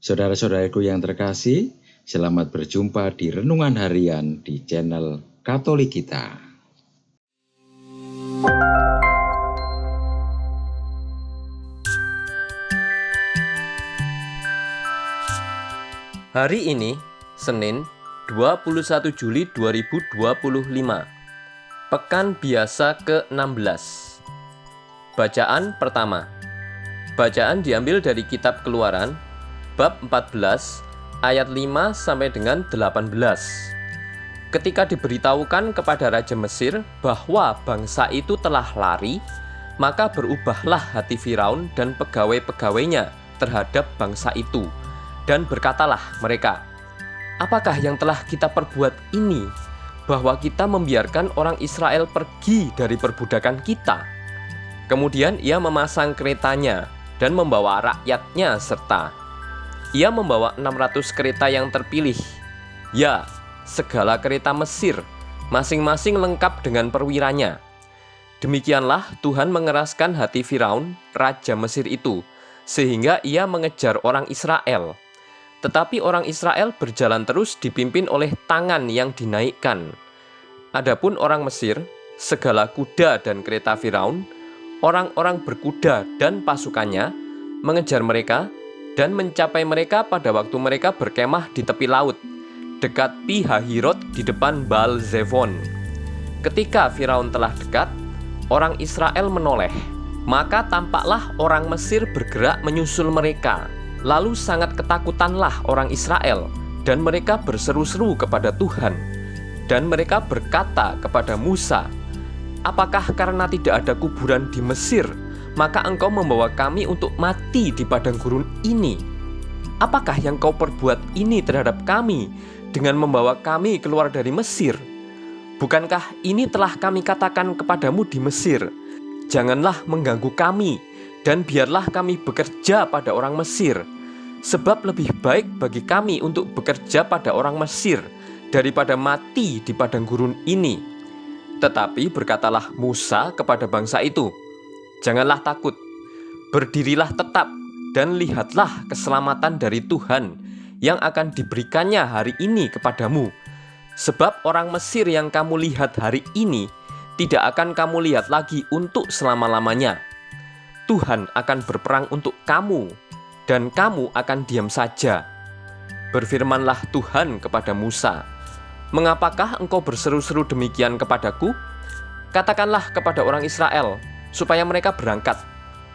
Saudara-saudaraku yang terkasih, selamat berjumpa di Renungan Harian di channel Katolik kita. Hari ini, Senin, 21 Juli 2025, Pekan Biasa ke-16. Bacaan pertama. Bacaan diambil dari Kitab Keluaran, bab 14, ayat 5 sampai dengan 18. Ketika diberitahukan kepada Raja Mesir bahwa bangsa itu telah lari, maka berubahlah hati Firaun dan pegawai-pegawainya terhadap bangsa itu. Dan berkatalah mereka, "Apakah yang telah kita perbuat ini, bahwa kita membiarkan orang Israel pergi dari perbudakan kita?" Kemudian ia memasang keretanya dan membawa rakyatnya serta. Ia membawa 600 kereta yang terpilih. Ya, segala kereta Mesir, masing-masing lengkap dengan perwiranya. Demikianlah Tuhan mengeraskan hati Firaun, Raja Mesir itu, sehingga ia mengejar orang Israel. Tetapi orang Israel berjalan terus dipimpin oleh tangan yang dinaikkan. Adapun orang Mesir, segala kuda dan kereta Firaun, orang-orang berkuda dan pasukannya, mengejar mereka dan mencapai mereka pada waktu mereka berkemah di tepi laut, dekat Pi Hahirot di depan Baal Zefon. Ketika Firaun telah dekat, orang Israel menoleh, maka tampaklah orang Mesir bergerak menyusul mereka. Lalu sangat ketakutanlah orang Israel, dan mereka berseru-seru kepada Tuhan. Dan mereka berkata kepada Musa, "Apakah karena tidak ada kuburan di Mesir, maka engkau membawa kami untuk mati di padang gurun ini? Apakah yang kau perbuat ini terhadap kami dengan membawa kami keluar dari Mesir? Bukankah ini telah kami katakan kepadamu di Mesir, janganlah mengganggu kami, dan biarlah kami bekerja pada orang Mesir, sebab lebih baik bagi kami untuk bekerja pada orang Mesir daripada mati di padang gurun ini." Tetapi berkatalah Musa kepada bangsa itu, "Janganlah takut, berdirilah tetap dan lihatlah keselamatan dari Tuhan yang akan diberikannya hari ini kepadamu. Sebab orang Mesir yang kamu lihat hari ini tidak akan kamu lihat lagi untuk selama-lamanya. Tuhan akan berperang untuk kamu, dan kamu akan diam saja." Berfirmanlah Tuhan kepada Musa, "Mengapakah engkau berseru-seru demikian kepadaku? Katakanlah kepada orang Israel, supaya mereka berangkat.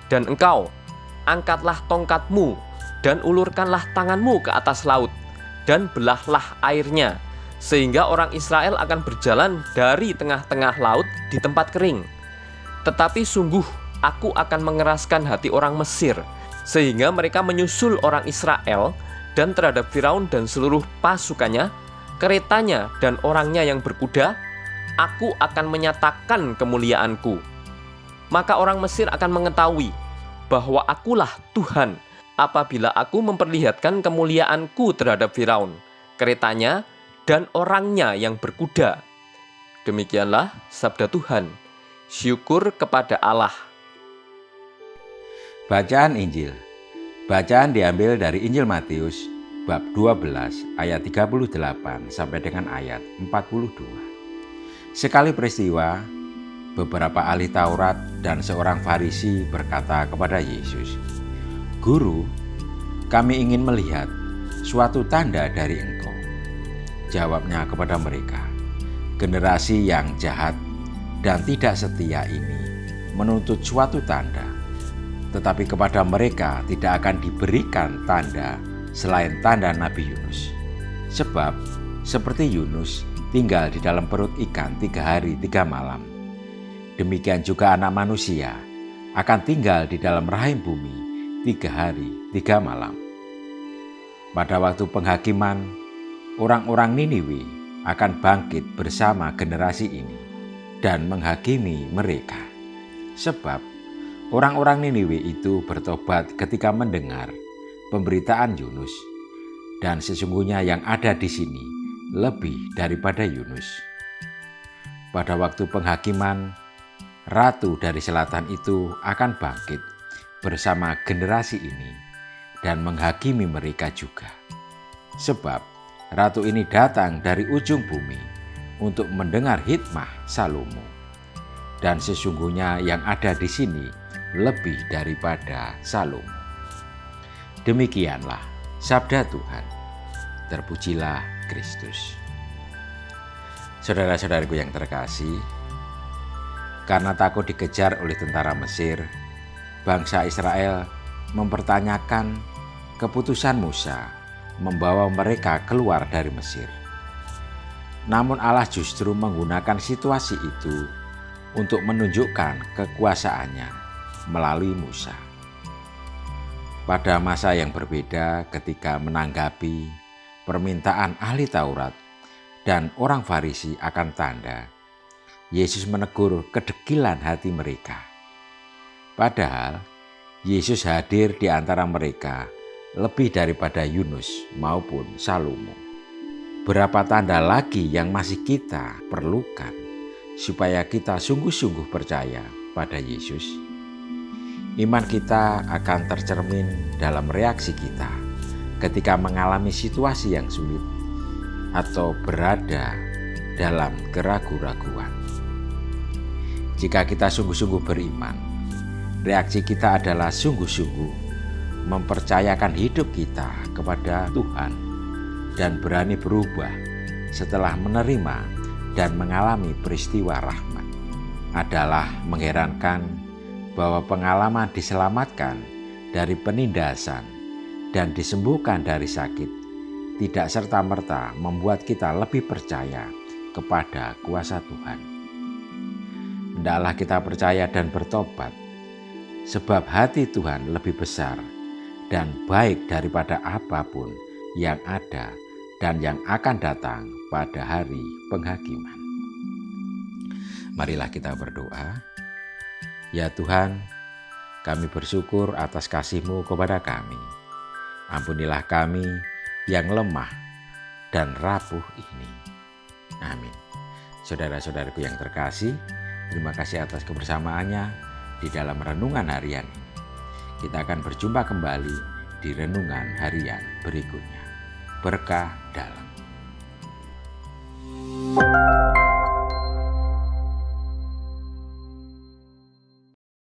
Dan engkau, angkatlah tongkatmu, dan ulurkanlah tanganmu ke atas laut, dan belahlah airnya, sehingga orang Israel akan berjalan dari tengah-tengah laut di tempat kering. Tetapi sungguh aku akan mengeraskan hati orang Mesir, sehingga mereka menyusul orang Israel, dan terhadap Firaun dan seluruh pasukannya, keretanya dan orangnya yang berkuda, aku akan menyatakan kemuliaanku. Maka orang Mesir akan mengetahui bahwa akulah Tuhan apabila aku memperlihatkan kemuliaanku terhadap Firaun, keretanya, dan orangnya yang berkuda." Demikianlah sabda Tuhan. Syukur kepada Allah. Bacaan Injil. Bacaan diambil dari Injil Matius bab 12 ayat 38 sampai dengan ayat 42. Sekali peristiwa, beberapa ahli Taurat dan seorang Farisi berkata kepada Yesus, "Guru, kami ingin melihat suatu tanda dari Engkau." Jawabnya kepada mereka, "Generasi yang jahat dan tidak setia ini menuntut suatu tanda, tetapi kepada mereka tidak akan diberikan tanda selain tanda Nabi Yunus. Sebab seperti Yunus tinggal di dalam perut ikan 3 hari 3 malam, demikian juga Anak Manusia akan tinggal di dalam rahim bumi 3 hari 3 malam. Pada waktu penghakiman, orang-orang Niniwe akan bangkit bersama generasi ini dan menghakimi mereka. Sebab orang-orang Niniwe itu bertobat ketika mendengar pemberitaan Yunus, dan sesungguhnya yang ada di sini lebih daripada Yunus. Pada waktu penghakiman, ratu dari selatan itu akan bangkit bersama generasi ini dan menghakimi mereka juga. Sebab ratu ini datang dari ujung bumi untuk mendengar hikmah Salomo. Dan sesungguhnya yang ada di sini lebih daripada Salomo. Demikianlah sabda Tuhan. Terpujilah Kristus. Saudara-saudaraku yang terkasih, karena takut dikejar oleh tentara Mesir, bangsa Israel mempertanyakan keputusan Musa membawa mereka keluar dari Mesir. Namun Allah justru menggunakan situasi itu untuk menunjukkan kekuasaannya melalui Musa. Pada masa yang berbeda, ketika menanggapi permintaan ahli Taurat dan orang Farisi akan tanda, Yesus menegur kedegilan hati mereka. Padahal Yesus hadir di antara mereka lebih daripada Yunus maupun Salomo. Berapa tanda lagi yang masih kita perlukan supaya kita sungguh-sungguh percaya pada Yesus? Iman kita akan tercermin dalam reaksi kita ketika mengalami situasi yang sulit atau berada dalam keraguan-raguan. Jika kita sungguh-sungguh beriman, reaksi kita adalah sungguh-sungguh mempercayakan hidup kita kepada Tuhan dan berani berubah setelah menerima dan mengalami peristiwa rahmat. Adalah mengherankan bahwa pengalaman diselamatkan dari penindasan dan disembuhkan dari sakit tidak serta-merta membuat kita lebih percaya kepada kuasa Tuhan. Hendaklah kita percaya dan bertobat, sebab hati Tuhan lebih besar dan baik daripada apapun yang ada dan yang akan datang pada hari penghakiman. Marilah kita berdoa. Ya Tuhan, kami bersyukur atas kasih-Mu kepada kami. Ampunilah kami yang lemah dan rapuh ini. Amin. Saudara-saudaraku yang terkasih, terima kasih atas kebersamaannya di dalam renungan harian ini. Kita akan berjumpa kembali di renungan harian berikutnya. Berkah dalam.